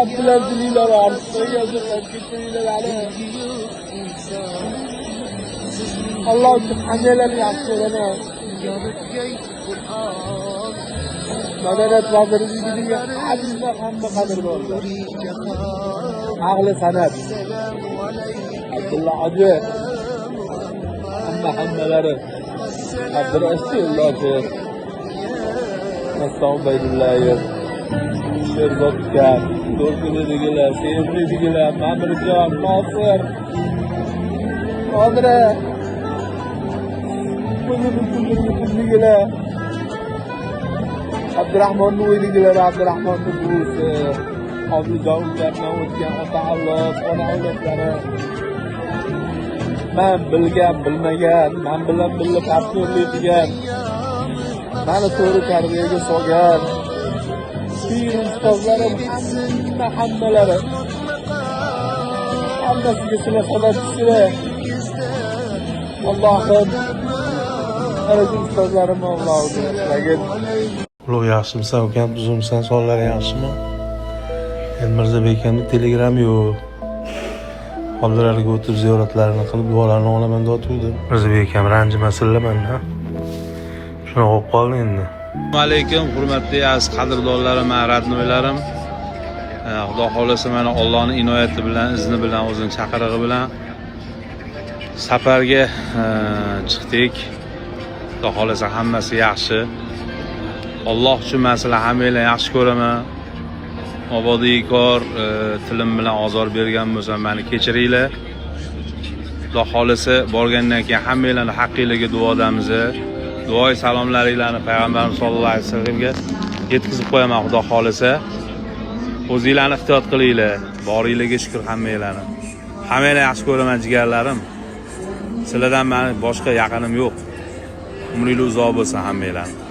Abdullah Zililer arasında yazıklar geçiriler ale. Allah subhaneleri yaptırana. Madanet vaziri gibi hadisle hamma kadir oldu. Ağlı sanat. Abdullah Acı. Hammaları. Abdurrahmanullah. Estağfirullahir. Şerbetler, Dorkunidigiler, Sevimlidigiler, Mamirjon, Nosir, Qodira, Bundigilar, Abdurahmon Nuvidigilar, Abdurahmon Nuvusi, Abdujavudlardan o'tgan ota-avlod, ona-avlodlari. Men bilgan, bilmagan, men bilan birga partnerlik qilgan, meni to'g'ri tarbiyaga solgan ustozlarim hammalari hammasiga sizlar sababchisilar. Allohim ana shu ustozlarimni Allohga Ulug' yaxshimisan ukam, tuzumsan, sonlari yaxshimi? Endi Mirzabek akamning telegrami yo'q. Hozirlarga o'tib ziyoratlarini qilib duolarini olaman deb Mirzabek akam ranjimasinlar menda. Shunaqa bo'lib qoldi endi. Assalomu alaykum, hurmatli aziz qadrdonlarim, radnoylarim. Xudo xolasa mana Allohning inoyati bilan, izni bilan, o'zining chaqirig'i bilan safarga chiqdik. Xudo xolasa hammasi yaxshi. Alloh uchun men sizlar hammanglarni yaxshi ko'raman. Obodiy kor tilim bilan ozor bergan bo'lsam, meni kechiringlar. Xudo xolasa borgandan keyin hammanglarni haqqingizga duodamiz. Duoy salomlaringlarni payg'ambarimiz sollallohu alayhi vasallamga yetkazib qo'yaman. Xudo xolasa o'zinglarni ehtiyot qilinglar. Boringlarga shukr hammanglarni. Hammanglarni yaxshi ko'raman jigarlarim. Sizlardan meni boshqa yaqinim yo'q. Umringiz uzoq bo'lsin hammanglarni.